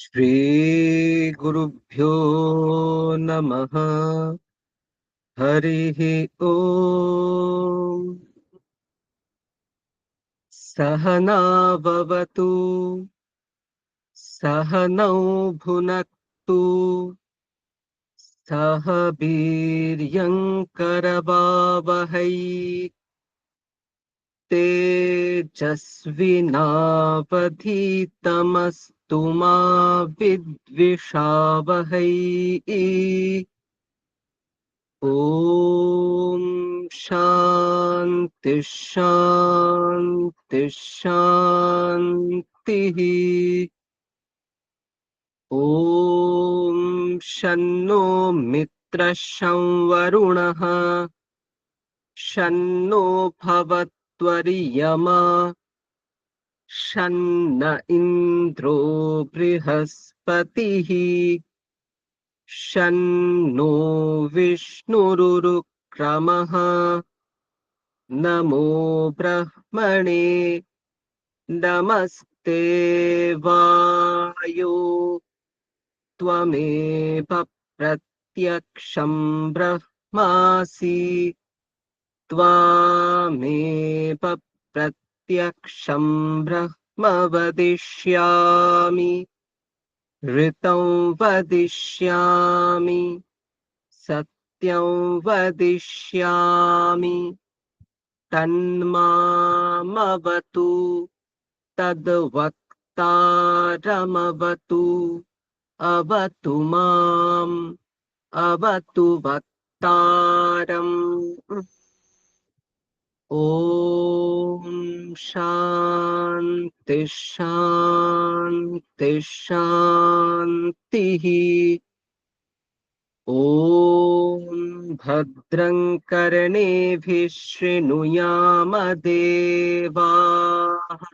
श्रीगुरुभ्यो नमः। हरिः ओम्। सहना भवतु, सहनौ भुनक्तु, सह वीर्यङ्करवावहै। तेजस्विनावधीतमस्तु मा विद्विषावहै। ॐ शान्ति शान्ति शान्तिः। ॐ शन्नो मित्रः शं वरुणः शन्नो भवत्वर्यमा शन्न इन्द्रो बृहस्पतिः शन्नो विष्णुरुक्रमः। नमो ब्रह्मणे नमस्ते वायो त्वमेव प्रत्यक्षं ब्रह्मासि त्वामेव प्रत्यक्षं ब्रह्म वदिष्यामि ऋतं वदिष्यामि सत्यं वदिष्यामि तन्मामवतु तद्वक्तारमवतु अवतु माम् अवतु वक्तारम्। ॐ शान्ति शान्ति शान्तिः। ॐ भद्रं कर्णेभिः शृणुयाम देवाः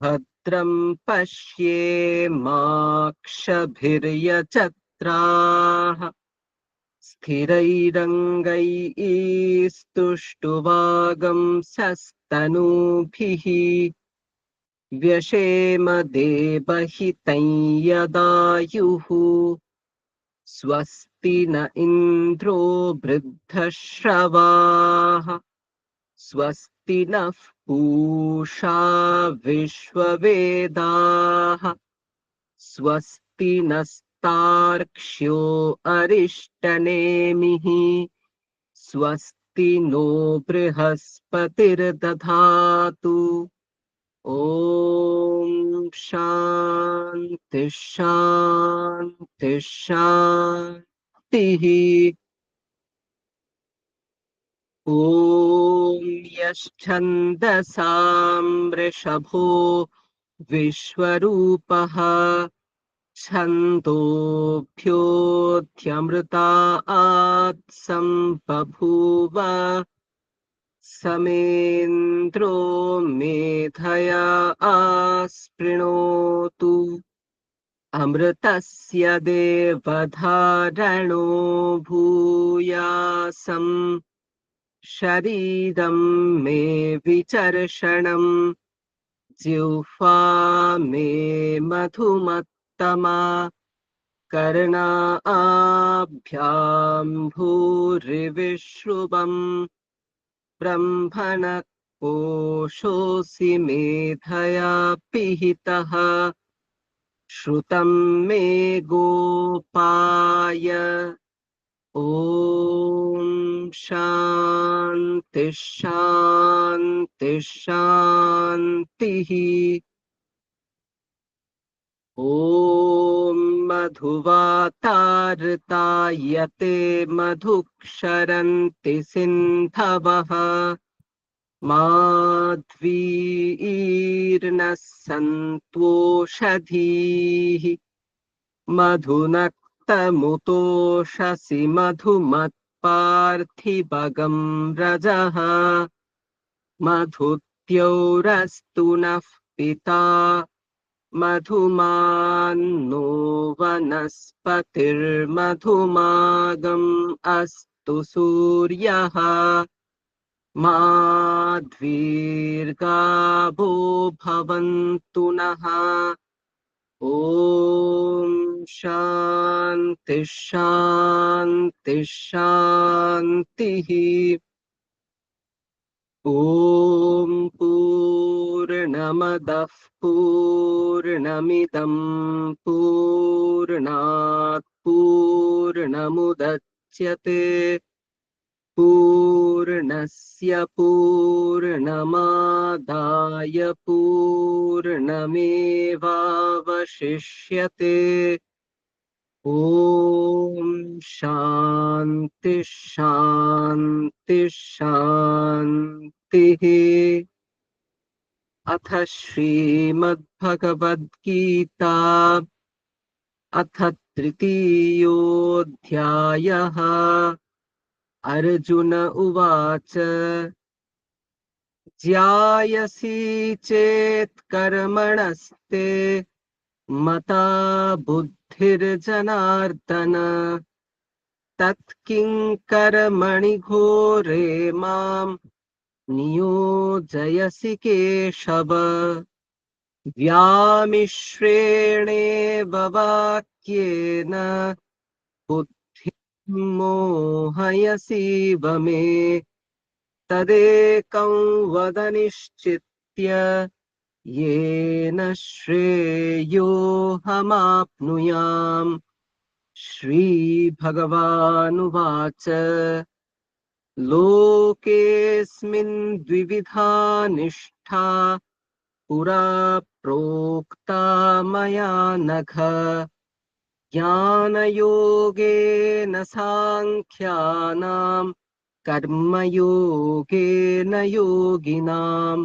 भद्रं पश्येमाक्षभिर्यजत्राः स्थिरैरङ्गैस्तुष्टुवागंसस्तनूभिः व्यशेम देवहितं यदायुः स्वस्ति न इन्द्रो वृद्धश्रवाः स्वस्ति नः पूषा विश्ववेदाः स्वस्ति नस्तार्क्ष्यो अरिष्टनेमिः स्वस्ति नो बृहस्पतिर्दधातु। ॐ शान्ति शान्ति शान्तिः। ॐ यश्छन्दसां वृषभो विश्वरूपः छन्दोभ्योऽध्यमृतात् सम्बभूव समेन्द्रो मेधया आस्पृणोतु अमृतस्य देवधारणो भूयासम् शरीरं मे विचर्षणम् जिह्वा मे मधुमत्तमा कर्णाभ्यां भूरिविश्रुवम् ब्रह्मणः कोशोऽसि मेधया पिहितः श्रुतं मे गोपाय। ॐ शान्ति शान्ति शान्तिः। ॐ मधुवातार्तायते मधुक्षरन्ति सिन्धवः माध्वीर्नः सन्त्वोषधीः मधुनक्तमुतोषसि मधुमत्पार्थिवगं रजः मधुद्यौरस्तु नः पिता मधुमान्नो वनस्पतिर्मधुमागम् अस्तु सूर्यः माध्वीर्गावो भवन्तु नः ॐ शान्ति शान्ति शान्तिः। ॐ पूर्णमदः पूर्णमिदं पूर्णात् पूर्णमुदच्यते पूर्णस्य पूर्णमादाय पूर्णमेवावशिष्यते। ॐ शान्ति शान्ति शान्तिः। अथ श्रीमद्भगवद्गीता अथ तृतीयोऽध्यायः। अर्जुन उवाच ज्यायसि चेत् कर्मणस्ते मता बुद्धिर्जनार्दन तत्किं कर्मणि घोरे मां नियोजयसि केशव। व्यामिश्रेणेव वाक्येन बुद्धिं मोहयसीव मे तदेकं वद निश्चित्य येन श्रेयोऽहमाप्नुयाम्। श्रीभगवानुवाच लोकेऽस्मिन् द्विविधा निष्ठा पुरा प्रोक्ता मया नघ। ज्ञानयोगेन साङ्ख्यानां कर्मयोगेन योगिनां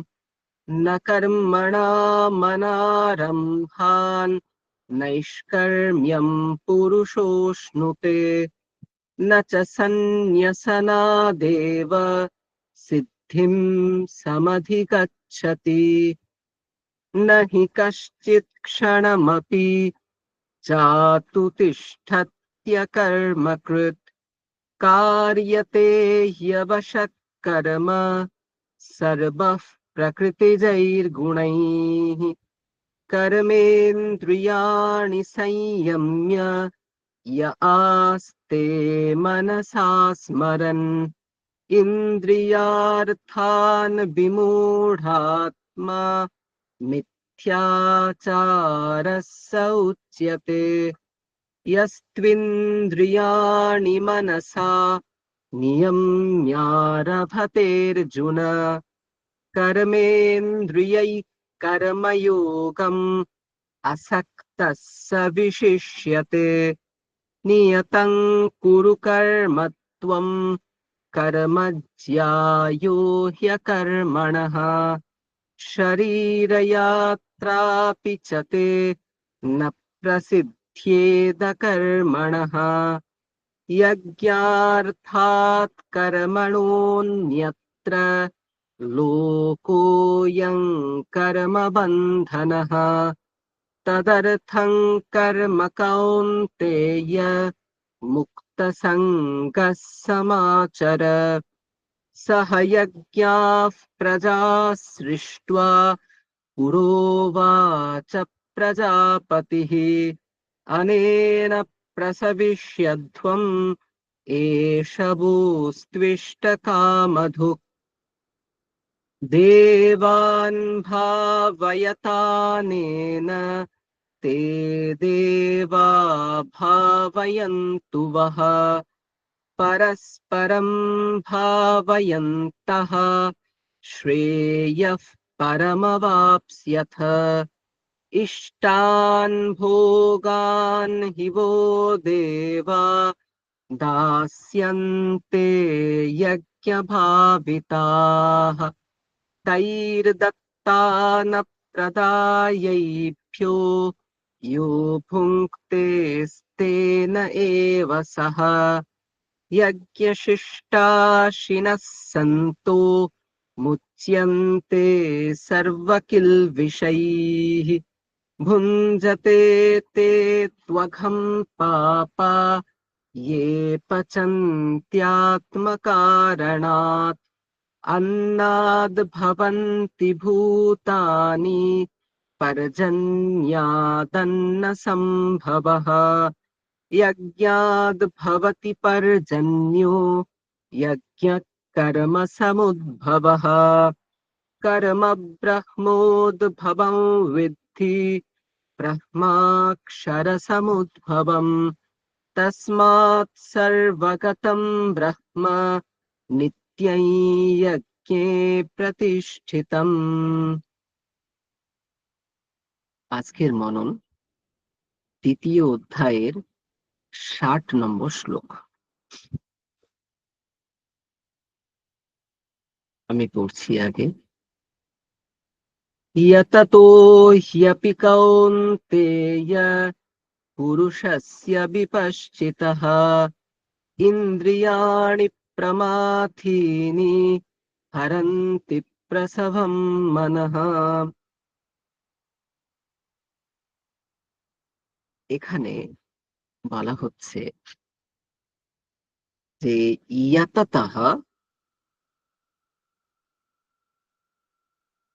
न कर्मणामनारम्भान् नैष्कर्म्यं पुरुषोऽश्नुते न च सन्न्यसनादेव सिद्धिं समधिगच्छति। न हि कश्चित् क्षणमपि जातु तिष्ठत्यकर्मकृत् कार्यते ह्यवशः कर्म सर्वः प्रकृतिजैर्गुणैः। कर्मेन्द्रियाणि संयम्य य आस्ते मनसा स्मरन् इन्द्रियार्थान् विमूढात्मा मिथ्याचारः स उच्यते। यस्त्विन्द्रियाणि मनसा नियम्यारभतेऽर्जुन कर्मेन्द्रियैः कर्मयोगम् असक्तः स विशिष्यते। नियतं कुरु कर्म त्वं कर्म ज्यायो ह्यकर्मणः शरीरयात्रापि च ते न प्रसिद्ध्येद कर्मणः। यज्ञार्थात् कर्मणोऽन्यत्र लोकोऽयं कर्मबन्धनः। तदर्थं कर्म कौन्तेय मुक्तसङ्गः समाचर। सह यज्ञाः प्रजा सृष्ट्वा पुरोवाच प्रजापतिः अनेन प्रसविष्यध्वम् एष भूस्त्विष्टकामधुक्। देवान् भावयतानेन ते देवा भावयन्तु वः परस्परं भावयन्तः श्रेयः परमवाप्स्यथ। इष्टान् भोगान् हि वो देवा दास्यन्ते यज्ञभाविताः तैर्दत्तानप्रदायैभ्यो यो भुङ्क्तेस्तेन एव सः। यज्ञशिष्टाशिनः सन्तो मुच्यन्ते सर्वकिल्बिषैः भुञ्जते ते त्वघं पापा ये पचन्त्यात्मकारणात्। अन्नाद् भवन्ति भूतानि पर्जन्यादन्न सम्भवः यज्ञाद् भवति पर्जन्यो यज्ञः कर्म समुद्भवः कर्म ब्रह्मोद्भवं विद्धि ब्रह्माक्षरसमुद्भवम् तस्मात् सर्वगतं ब्रह्म नित्यं यज्ञे प्रतिष्ठितम्। আজকের মনন দ্বিতীয় অধ্যায়ের 60 নম্বর শ্লোক। আমি পড়ছি আগে। यततो ह्यपि कौन्तेय पुरुषस्य विपश्चितः इन्द्रियाणि प्रमाथीनि हरन्ति प्रसभं मनः। এখানে বলা হচ্ছে যে ইয়াতাতः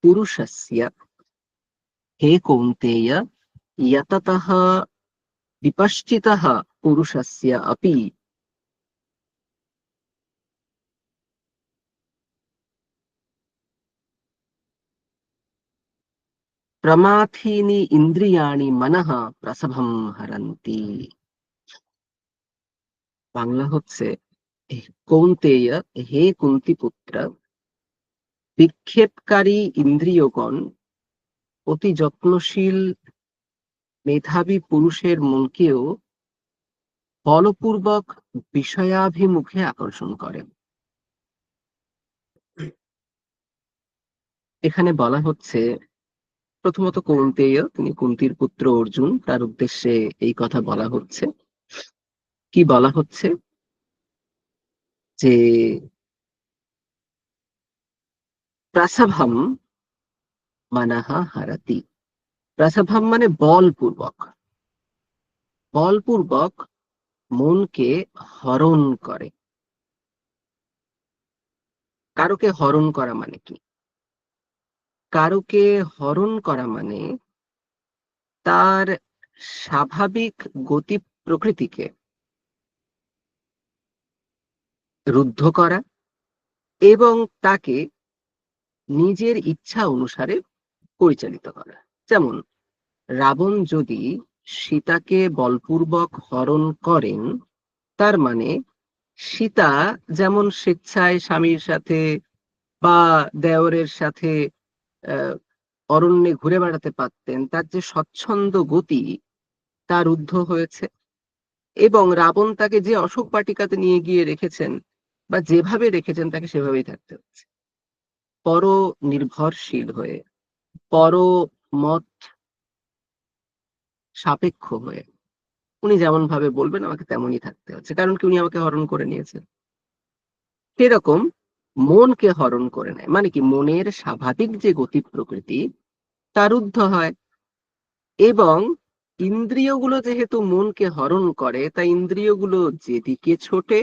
পুরুষস্য, হে কৌন্তেয়, ইয়াতাতः বিপশ্চিতः পুরুষস্য अपि प्रमाथीनि ইন্দ্রিয়াণি মনঃ প্রসভম হরন্তি। বাংলা হচ্ছে, কৌন্তেয়, হে কুন্তি পুত্র, বিক্ষেপকারী ইন্দ্রিয়গণ অতি যত্নশীল মেধাবী পুরুষের মনকেও বলপূর্বক বিষয়াভিমুখে আকর্ষণ করে। এখানে বলা হচ্ছে, প্রথমত কৌন্তেয়, তিনি কুন্তির পুত্র অর্জুন, তার উদ্দেশ্যে এই কথা বলা হচ্ছে। কি বলা হচ্ছে? যে প্রসভম মনঃ হরতি। প্রসভম মানে বলপূর্বক, বলপূর্বক মনকে হরণ করে। কারোকে হরণ করা মানে কি? কারোকে হরণ করা মানে তার স্বাভাবিক গতি প্রকৃতিকে রুদ্ধ করা এবং তাকে নিজের ইচ্ছা অনুসারে পরিচালিত করা। যেমন রাবণ যদি সীতাকে বলপূর্বক হরণ করেন, তার মানে সীতা যেমন স্বেচ্ছায় স্বামীর সাথে বা দেওরের সাথে অরণ্যে ঘুরে বেড়াতে পারতেন, তার যে স্বচ্ছন্দ গতি তা রুদ্ধ হয়েছে। এবং রাবণ তাকে যে অশোক বাটিকাতে নিয়ে গিয়ে রেখেছেন বা যেভাবে রেখেছেন তাকে সেভাবেই থাকতে হচ্ছে, পর নির্ভরশীল হয়ে, পর মত সাপেক্ষ হয়ে। উনি যেমন ভাবে বলবেন আমাকে তেমনই থাকতে হচ্ছে, কারণ কি উনি আমাকে হরণ করে নিয়েছেন। সেরকম মনকে হরণ করে নেয় মানে কি, মনের স্বাভাবিক যে গতি প্রকৃতি তা রুদ্ধ হয়। এবং ইন্দ্রিয়গুলো যেহেতু মনকে হরণ করে, তাই ইন্দ্রিয়গুলো যেদিকে ছোটে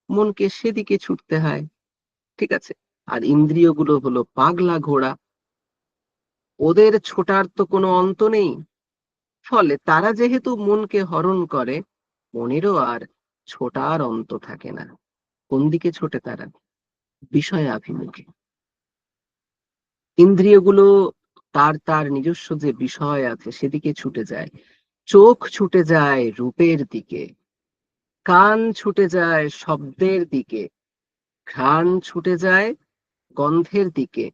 মনকে সেদিকে ছুটতে হয়। ঠিক আছে? আর ইন্দ্রিয়গুলো হলো পাগলা ঘোড়া, ওদের ছোটার তো কোনো অন্ত নেই। ফলে তারা যেহেতু মনকে হরণ করে, মনেরও আর ছোটার অন্ত থাকে না। কোন দিকে ছোটে তারা? বিষয়াভিমুখে। ইন্দ্রিয়গুলো তার তার নিজস্ব যে বিষয় আছে সেদিকে ছুটে যায়। চোখ ছুটে যায় রূপের দিকে, কান ছুটে যায় শব্দের দিকে, ঘ্রাণ ছুটে যায় গন্ধের দিকে,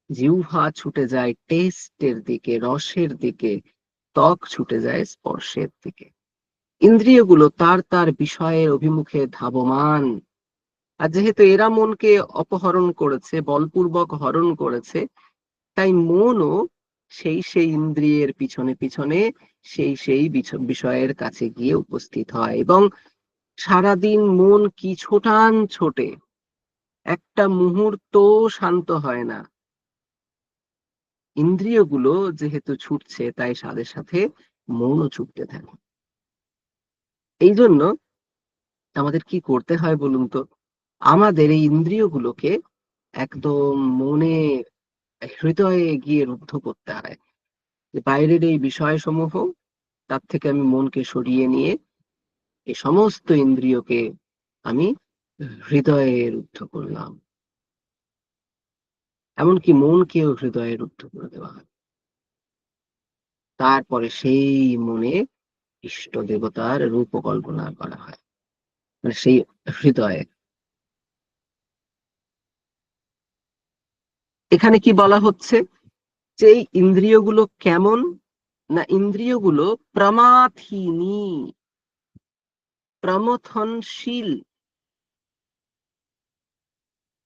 জিহ্বা ছুটে যায় টেস্টের দিকে, রসের দিকে, ত্বক ছুটে যায় স্পর্শের দিকে। ইন্দ্রিয়গুলো তার তার বিষয়ের অভিমুখে ধাবমান। আর যেহেতু এরা মনকে অপহরণ করেছে, বলপূর্বক হরণ করেছে, তাই মনও সেই সেই ইন্দ্রিয়ের পিছনে পিছনে সেই সেই বিষয়ের কাছে গিয়ে উপস্থিত হয়। এবং সারাদিন মন কি ছোটান ছোটে, একটা মুহূর্ত শান্ত হয় না। ইন্দ্রিয়গুলো যেহেতু ছুটছে, তাই সাথে সাথে মনও ছুটতে থাকে। এই জন্য আমাদের কি করতে হয় বলুন তো? আমাদের এই ইন্দ্রিয়গুলোকে একদম মনে, হৃদয়ে গিয়ে রুদ্ধ করতে হয়। বাইরের এই বিষয়সমূহ, তার থেকে আমি মনকে সরিয়ে নিয়ে এই সমস্ত ইন্দ্রিয়কে আমি হৃদয়ে রুদ্ধ করলাম। এমনকি মনকেও হৃদয়ে রুদ্ধ করে দেওয়া হয়। তারপরে সেই মনে ইষ্ট দেবতার রূপ কল্পনা করা হয়, মানে সেই হৃদয়ে। এখানে কি বলা হচ্ছে যে এই ইন্দ্রিয়গুলো কেমন, না ইন্দ্রিয়গুলো প্রমাথিনী, প্রমথনশীল।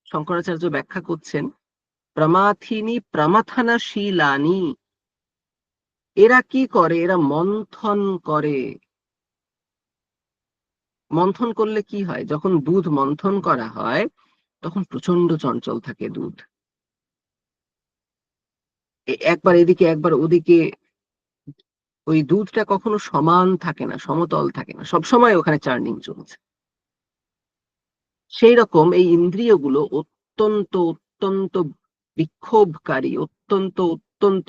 শঙ্করাচার্য ব্যাখ্যা করছেন প্রমাথিনী প্রমথনশীলানি। এরা কি করে? এরা মন্থন করে। মন্থন করলে কি হয়? যখন দুধ মন্থন করা হয় তখন প্রচন্ড চঞ্চল থাকে দুধ, একবার এদিকে একবার ওদিকে। ওই দুধটা কখনো সমান থাকে না, সমতল থাকে না, সবসময় ওখানে চার্নিং চলছে। সেই রকম এই ইন্দ্রিয়গুলো অত্যন্ত অত্যন্ত বিক্ষোভকারী, অত্যন্ত অত্যন্ত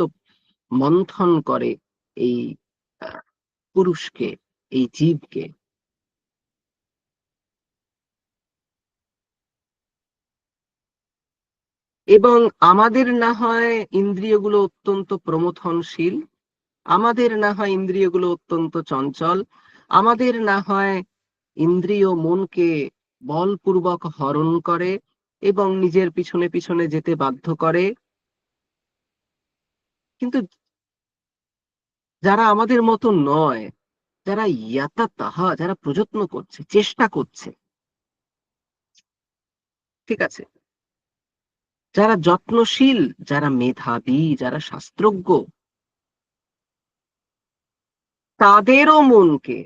মন্থন করে এই পুরুষকে, এই জীবকে। এবং আমাদের না হয় ইন্দ্রিয়গুলো অত্যন্ত প্রমথনশীল, আমাদের না হয় ইন্দ্রিয়গুলো অত্যন্ত চঞ্চল, আমাদের না হয় ইন্দ্রিয় মনকে বলপূর্বক হরণ করে এবং নিজের পিছনে পিছনে যেতে বাধ্য করে। কিন্তু যারা আমাদের মতো নয়, যারা ইয়াতা তাহা, যারা প্রযত্ন করছে, চেষ্টা করছে, ঠিক আছে, যারা যত্নশীল, যারা মেধাবী, যারা শাস্ত্রজ্ঞ, তাদেরও মনকে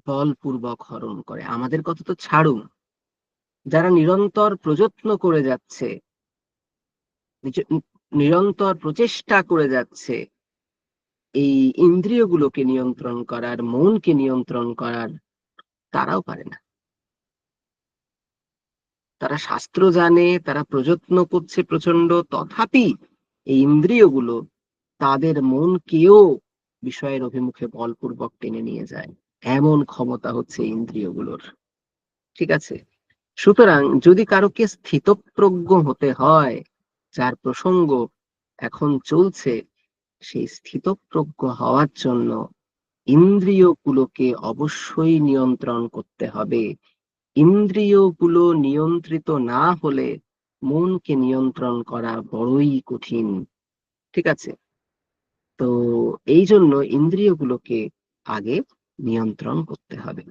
বলপূর্বক হরণ করে। আমাদের কথা তো ছাড়ুন, যারা নিরন্তর প্রযত্ন করে যাচ্ছে, নিরন্তর প্রচেষ্টা করে যাচ্ছে এই ইন্দ্রিয়গুলোকে নিয়ন্ত্রণ করার, মনকে নিয়ন্ত্রণ করার, তারাও পারে না। তারা শাস্ত্র জানে, তারা প্রযত্ন করছে প্রচন্ড, তথাপি এই ইন্দ্রিয়গুলো তাদের মনকেও বিষয়ের অভিমুখে বলপূর্বক টেনে নিয়ে যায়। এমন ক্ষমতা হচ্ছে ইন্দ্রিয়গুলোর, ঠিক আছে। সুতরাং যদি কারোকে স্থিতপ্রজ্ঞ হতে হয়, যার প্রসঙ্গ এখন চলছে, সেই স্থিতপ্রজ্ঞ হওয়ার জন্য ইন্দ্রিয়গুলোকে অবশ্যই নিয়ন্ত্রণ করতে হবে। ইন্দ্রিয়গুলো নিয়ন্ত্রিত না হলে মনকে নিয়ন্ত্রণ করা বড়ই কঠিন, ঠিক আছে। তো এই জন্য ইন্দ্রিয়গুলোকে আগে নিয়ন্ত্রণ করতে হবে।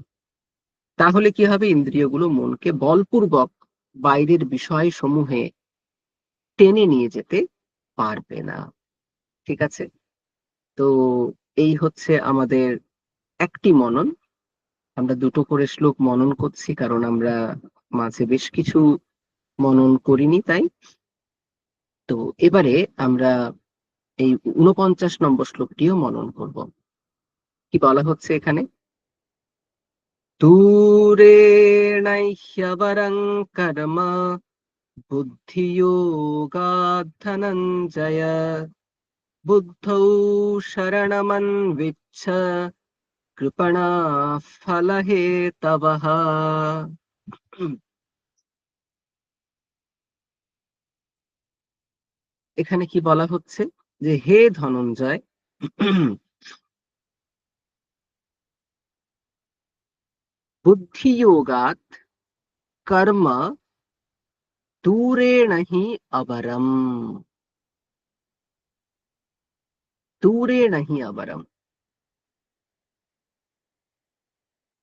তাহলে কি হবে? ইন্দ্রিয়গুলো মনকে বলপূর্বক বাইরের বিষয় সমূহে টেনে নিয়ে যেতে পারবে না, ঠিক আছে। তো এই হচ্ছে আমাদের একটি মনন। আমরা দুটো করে শ্লোক মনন করছি, কারণ আমরা মাঝে বেশ কিছু মনন করিনি, তাই। তো এবারে আমরা এই ৪৯ শ্লোকটিও মনন করব। কি বলা হচ্ছে এখানে? দূরেণৈহ্যবরং কর্ম বুদ্ধিয়োগাৎ ধনঞ্জয়, বুদ্ধৌ শরণমন্বিচ্ছ কৃপণা ফলহেতবঃ। এখানে কি বলা হচ্ছে? যে হে ধনঞ্জয়, বুদ্ধিযোগাৎ কর্ম দূরেণ হি অবরম, দূরেণ হি অবরম।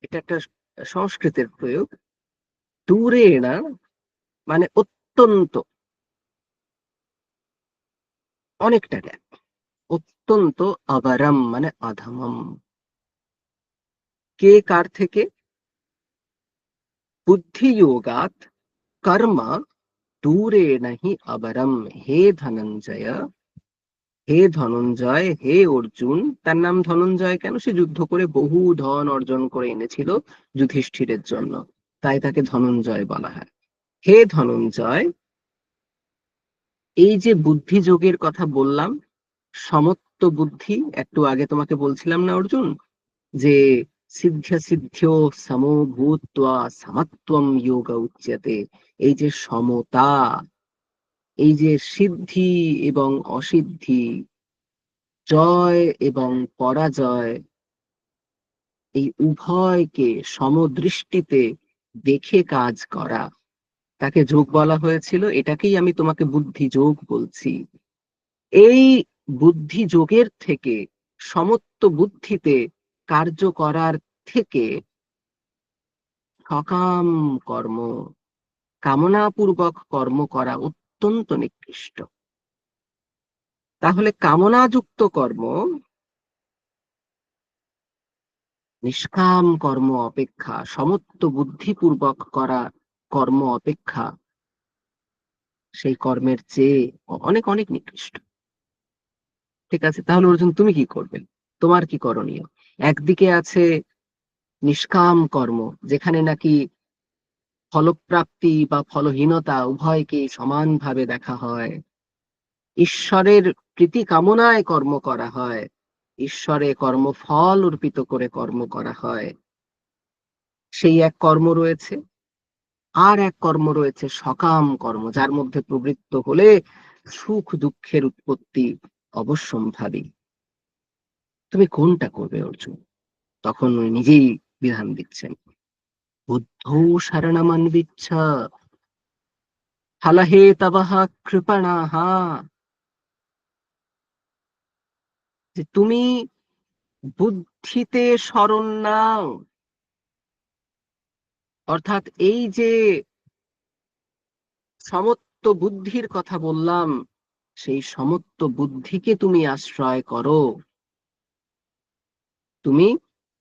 এটা একটা সংস্কৃতের প্রয়োগ। দূরেণ মানে অত্যন্ত, অনেকটা জ্ঞান, অত্যন্ত, অবরম মানে অধমম। কে কার থেকে? বুদ্ধিযোগাৎ কর্ম দূরেণ হি অবরম। হে ধনঞ্জয়, হে ধনঞ্জয়, হে অর্জুন। তার নাম ধনঞ্জয় কেন? সে যুদ্ধ করে বহু ধন অর্জন করে এনেছিল যুধিষ্ঠিরের জন্য, তাই তাকে ধনঞ্জয় বলা হয়। হে ধনঞ্জয়, এই যে বুদ্ধি যোগের কথা বললাম, সমত্ব বুদ্ধি, একটু আগে তোমাকে বলছিলাম না অর্জুন, যে সিদ্ধ সিদ্ধিও সমো ভূত্বা সমত্বম যোগ উচ্যতে। এই যে সমতা, এই যে সিদ্ধি এবং অসিদ্ধি, জয় এবং পরাজয়, এই উভয়কে সমদৃষ্টিতে দেখে কাজ করা, তাকে যোগ বলা হয়েছিল। এটাকেই আমি তোমাকে বুদ্ধি যোগ বলছি। এই বুদ্ধি যোগের থেকে, সমত্ব বুদ্ধিতে কার্য করার থেকে সকাম কর্ম, কামনাপূর্বক কর্ম করা অত্যন্ত নিকৃষ্ট। তাহলে কামনাযুক্ত কর্ম নিষ্কাম কর্ম অপেক্ষা, সমত্ব বুদ্ধিপূর্বক করা কর্ম অপেক্ষা সেই কর্মের চেয়ে অনেক অনেক নিকৃষ্ট। ঠিক আছে, তাহলে অর্জুন তুমি কি করবে? তোমার কি করণীয়? একদিকে আছে নিষ্কাম কর্ম, যেখানে নাকি ফলপ্রাপ্তি বা ফলহীনতা উভয়কে সমানভাবে দেখা হয়, ঈশ্বরের প্রীতি কামনায় কর্ম করা হয়, ঈশ্বরে কর্মফল অর্পিত করে কর্ম করা হয়, সেই এক কর্ম রয়েছে। আর এক কর্ম রয়েছে সকাম কর্ম, যার মধ্যে প্রবৃত্ত হলে সুখ দুঃখের উৎপত্তি অবশ্যম্ভাবী। তুমি কোনটা করবে অর্জুন? তখন উনি নিজেই বিধান দিচ্ছেন, বুদ্ধ শরণমন্বিচ্ছ ফলহে তবঃ কৃপণাঃ। যে তুমি বুদ্ধিতে শরণ নাও, অর্থাৎ এই যে সমত্ব বুদ্ধির কথা বললাম, সেই সমত্ব বুদ্ধিকে তুমি আশ্রয় করো। তুমি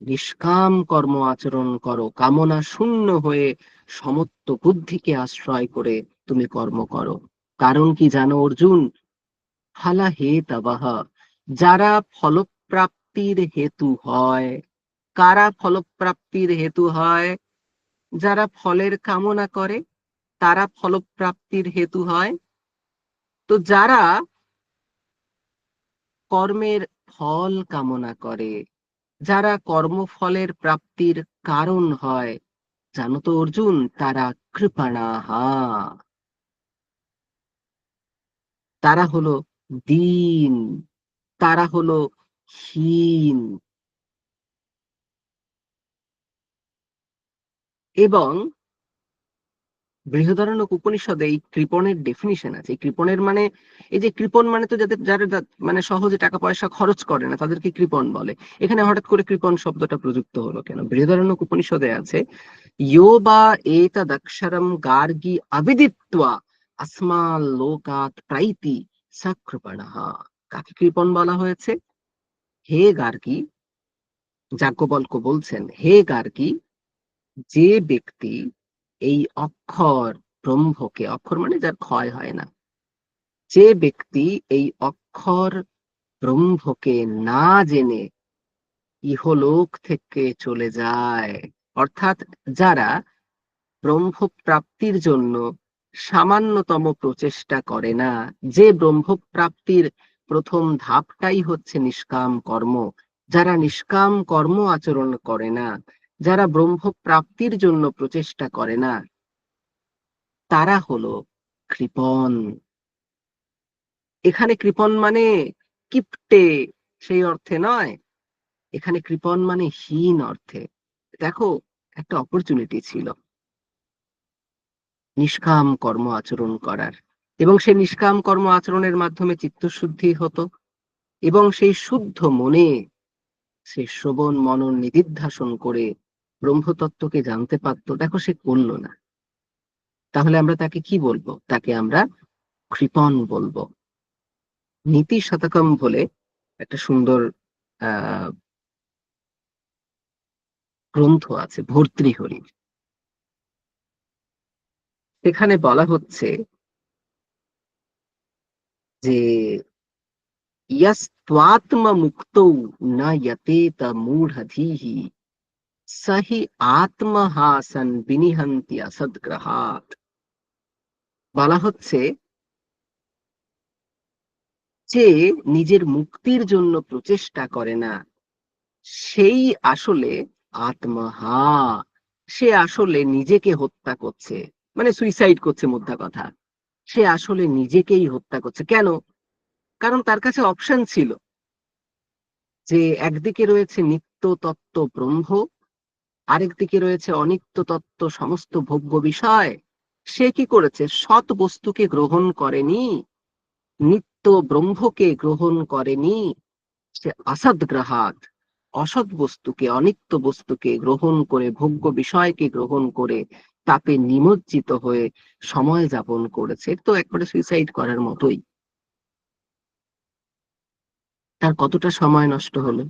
নিষ্কাম কর্ম আচরণ করো, কামনা শূন্য হয়ে সমত্ব বুদ্ধিকে আশ্রয় করে তুমি কর্ম করো। কারণ কি জানো অর্জুন? ফালা হে তবহ, যারা ফলপ্রাপ্তির হেতু হয়। কারা ফলপ্রাপ্তির হেতু হয়? যারা ফলের কামনা করে তারা ফলপ্রাপ্তির হেতু হয়। তো যারা কর্মের ফল কামনা করে, যারা কর্মফলের প্রাপ্তির কারণ হয়, জানো তো অর্জুন, তারা কৃপণাহা, তারা হলো দীন, তারা হলো হীন। এবং বৃহদারণ্যক উপনিষদে এই কৃপণের ডেফিনিশন আছে। এই কৃপণের মানে, এই যে কৃপণ মানে তো যাদের যারা মানে সহজে টাকা পয়সা খরচ করে না তাদেরকে কৃপণ বলে। এখানে হঠাৎ করে কৃপণ শব্দটা প্রযুক্ত হলো কেন? বৃহদারণ্যক উপনিষদে আছে, ইয়ো বা এতদক্ষরম গার্গী অবিদিত্বা আসমাল লোকাত প্রাইতি সকৃপণঃ। কাকে কৃপণ বলা হয়েছে? হে গার্গী, যাজ্ঞবল্ক্য বলছেন, হে গার্গী, যে ব্যক্তি এই অক্ষর ব্রহ্মকে, অক্ষর মানে যার ক্ষয় হয় না, যে ব্যক্তি এই অক্ষর ব্রহ্মকে না জেনে ইহলোক থেকে চলে যায়, অর্থাৎ যারা ব্রহ্ম প্রাপ্তির জন্য সামান্যতম প্রচেষ্টা করে না, যে ব্রহ্ম প্রাপ্তির প্রথম ধাপটাই হচ্ছে নিষ্কাম কর্ম, যারা নিষ্কাম কর্ম আচরণ করে না, যারা ব্রহ্ম প্রাপ্তির জন্য প্রচেষ্টা করে না, তারা হলো কৃপণ। এখানে কৃপণ মানে কিপটে সেই অর্থে নয়, এখানে কৃপণ মানে হীন অর্থে। দেখো, একটা অপরচুনিটি ছিল নিষ্কাম কর্ম আচরণ করার, এবং সেই নিষ্কাম কর্ম আচরণের মাধ্যমে চিত্তশুদ্ধি হতো, এবং সেই শুদ্ধ মনে সে শ্রবণ মনন নিদিধ্যাসন করে ব্রহ্মতত্ত্বকে জানতে পারতো। দেখো, সে করলো না। তাহলে আমরা তাকে কি বলবো? তাকে আমরা কৃপণ বলবো। নীতি শতকম বলে একটা সুন্দর আহ গ্রন্থ আছে ভর্তৃহরির। সেখানে বলা হচ্ছে যে यस्त्वात्ममुक्तौ न यतेत मूढधीः स हि आत्महासन् বিনিহন্তি असद्ग्रहात्। বলা হচ্ছে যে নিজের মুক্তির জন্য প্রচেষ্টা করে না, সেই আসলে আত্মহা। সে আসলে নিজেকে হত্যা করছে, মানে সুইসাইড করছে, মোদ্দা কথা। সে আসলে নিজেকেই হত্যা করছে। কেন? কারণ তার কাছে অপশন ছিল যে একদিকে রয়েছে নিত্য তত্ত্ব ব্রহ্ম, আরেক দিকে রয়েছে অনিত্য তত্ত্ব সমস্ত ভোগ্য বিষয়। সে কি করেছে? সৎ বস্তুকে গ্রহণ করেনি, নিত্য ব্রহ্মকে গ্রহণ করেনি। সে অসৎ গ্রহাত, অসৎ বস্তুকে, অনিত্য বস্তুকে গ্রহণ করে, ভোগ্য বিষয়কে গ্রহণ করে তাতে নিমজ্জিত হয়ে সময় যাপন করেছে। তো একবারে সুইসাইড করার মতোই। তার কতটা সময় নষ্ট হলো!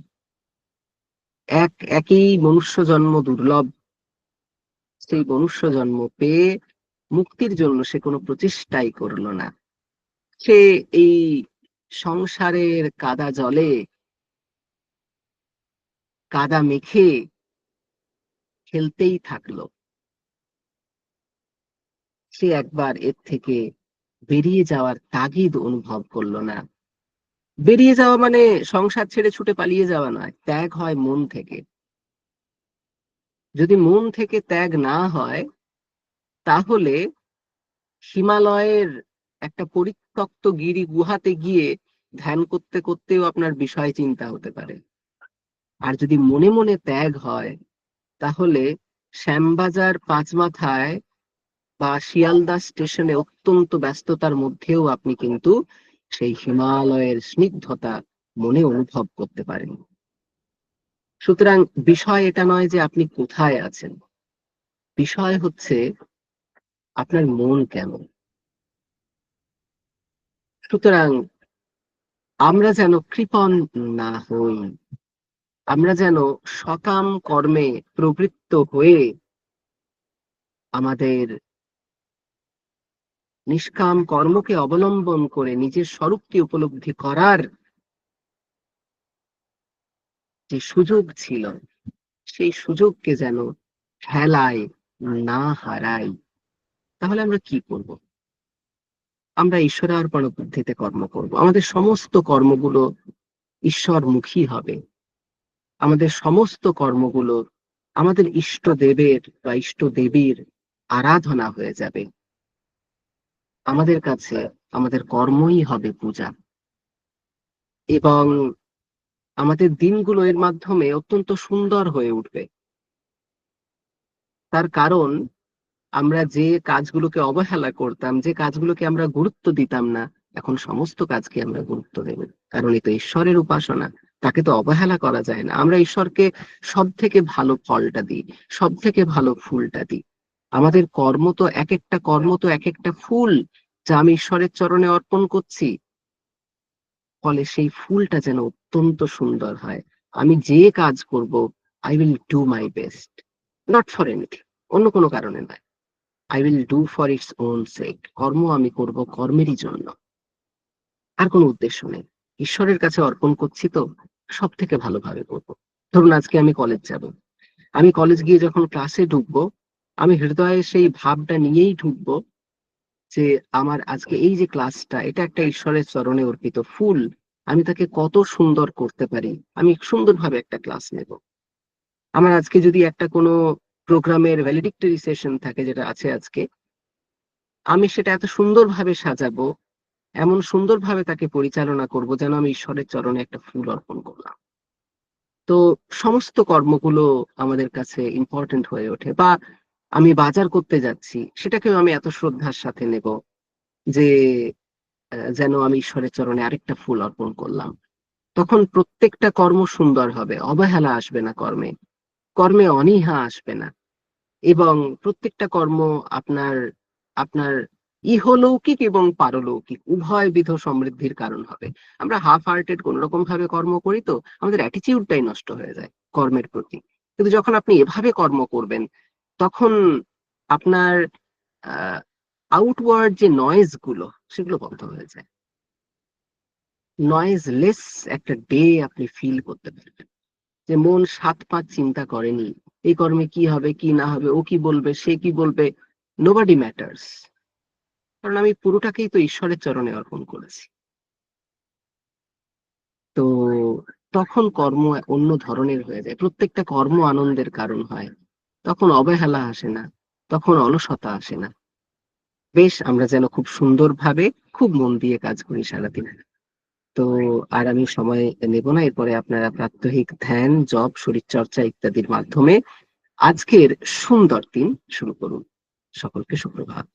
একই মনুষ্য জন্ম দুর্লভ। সেই মনুষ্য জন্ম পেয়ে মুক্তির জন্য সে কোনো প্রচেষ্টাই করলো না। সে এই সংসারের কাদা জলে কাদা মেখে খেলতেই থাকলো। সে একবার এর থেকে বেরিয়ে যাওয়ার তাগিদ অনুভব করলো না। বেরিয়ে যাওয়া মানে সংসার ছেড়ে ছুটে পালিয়ে যাওয়া নয়, ত্যাগ হয় মন থেকে। যদি মন থেকে ত্যাগ না হয়, তাহলে হিমালয়ের একটা পরিত্যক্ত গিরি গুহাতে গিয়ে ধ্যান করতে করতেও আপনার বিষয় চিন্তা হতে পারে। আর যদি মনে মনে ত্যাগ হয়, তাহলে শ্যামবাজার পাঁচমাথায় বা শিয়ালদা স্টেশনে অত্যন্ত ব্যস্ততার মধ্যেও আপনি কিন্তু সেই হিমালয়ের স্নিগ্ধতা মনে অনুভব করতে পারেন। সুতরাং বিষয় এটা নয় যে আপনি কোথায় আছেন, বিষয় হচ্ছে আপনার মন কেমন। সুতরাং আমরা যেন কৃপণ না হই, আমরা যেন সকাম কর্মে প্রবৃত্ত হয়ে আমাদের নিষ্কাম কর্মকে অবলম্বন করে নিজের স্বরূপকে উপলব্ধি করার যে সুযোগ ছিল, সেই সুযোগকে যেন হেলায় না হারাই। তাহলে আমরা কি করব? আমরা ঈশ্বরার্পণ বুদ্ধিতে কর্ম করব। আমাদের সমস্ত কর্মগুলো ঈশ্বরমুখী হবে। আমাদের সমস্ত কর্মগুলো আমাদের ইষ্ট দেবের বা ইষ্ট দেবীর আরাধনা হয়ে যাবে। আমাদের কাছে আমাদের কর্মই হবে পূজা। এবং আমাদের দিনগুলো এর মাধ্যমে অত্যন্ত সুন্দর হয়ে উঠবে। তার কারণ আমরা যে কাজগুলোকে অবহেলা করতাম, যে কাজগুলোকে আমরা গুরুত্ব দিতাম না, এখন সমস্ত কাজকে আমরা গুরুত্ব দেব। কারণ এটা ঈশ্বরের উপাসনা, তাকে তো অবহেলা করা যায় না। আমরা ঈশ্বরকে সব থেকে ভালো ফলটা দিই, সব থেকে ভালো ফুলটা দিই। আমাদের কর্ম তো এক একটা কর্ম তো এক একটা ফুল, যা আমি ঈশ্বরের চরণে অর্পণ করছি। ফলে সেই ফুলটা যেন অত্যন্ত সুন্দর হয়। আমি যে কাজ করব, I will do my best, not for anything, অন্য কোনো কারণে নয়। I will do for its own sake. কর্ম আমি করব কর্মেরই জন্য, আর কোনো উদ্দেশ্য নেই। ঈশ্বরের কাছে অর্পণ করছি, তো সব থেকে ভালোভাবে করব। ধরুন আজকে আমি কলেজ যাব, আমি কলেজ গিয়ে যখন ক্লাসে ঢুকবো, আমি হৃদয়ে সেই ভাবটা নিয়েই ঢুকবো যে আমার আজকে এই যে ক্লাসটা, এটা একটা ঈশ্বরের চরণে অর্পিত ফুল। আমি তাকে কত সুন্দর করতে পারি, আমি সুন্দরভাবে একটা ক্লাস নেব। আমার আজকে যদি একটা কোনো প্রোগ্রামের ভ্যালিডিক্টরি সেশন থাকে, যেটা আছে আজকে, আমি সেটা এত সুন্দরভাবে সাজাবো, এমন সুন্দরভাবে তাকে পরিচালনা করব, যেন আমি ঈশ্বরের চরণে একটা ফুল অর্পণ করলাম। তো সমস্ত কর্মগুলো আমাদের কাছে ইম্পর্টেন্ট হয়ে ওঠে। বা আমি বাজার করতে যাচ্ছি, সেটাকেও আমি এত শ্রদ্ধার সাথে নেব যে যেন আমি ঈশ্বরের চরণে আরেকটা ফুল অর্পণ করলাম। তখন প্রত্যেকটা কর্ম সুন্দর হবে, অবহেলা আসবে না কর্মে, কর্মে অনীহা আসবে না। এবং প্রত্যেকটা কর্ম আপনার আপনার ইহলৌকিক এবং পারলৌকিক উভয় বিধ সমৃদ্ধির কারণ হবে। আমরা হাফ হার্টেড কোন রকম ভাবে কর্ম করি, তো আমাদের অ্যাটিটিউডটাই নষ্ট হয়ে যায় কর্মের প্রতি। কিন্তু যখন আপনি এভাবে কর্ম করবেন, তখন আপনার আউটওয়ার্ড যে নয়েজ গুলো, সেগুলো বন্ধ হয়ে যায়। নয়েজলেস একটা ডে আপনি ফিল করতে পারবেন, যে মন সাত পাঁচ চিন্তা করেনি এই কর্মে কি হবে কি না হবে, ও কি বলবে সে কি বলবে, নোবডি ম্যাটার্স। কারণ আমি পুরোটাকেই তো ঈশ্বরের চরণে অর্পণ করেছি। তো তখন কর্ম অন্য ধরনের হয়ে যায়, প্রত্যেকটা কর্ম আনন্দের কারণ হয়, তখন অবহেলা আসে না, তখন অলসতা আসে না। বেশ, আমরা যেন খুব সুন্দরভাবে খুব মন দিয়ে কাজ করি সারাদিন। তো আর আমি সময় নেব না, এরপরে আপনারা প্রাত্যহিক ধ্যান, জপ, শরীরচর্চা ইত্যাদির মাধ্যমে আজকের সুন্দর দিন শুরু করুন। সকলকে সুপ্রভাত।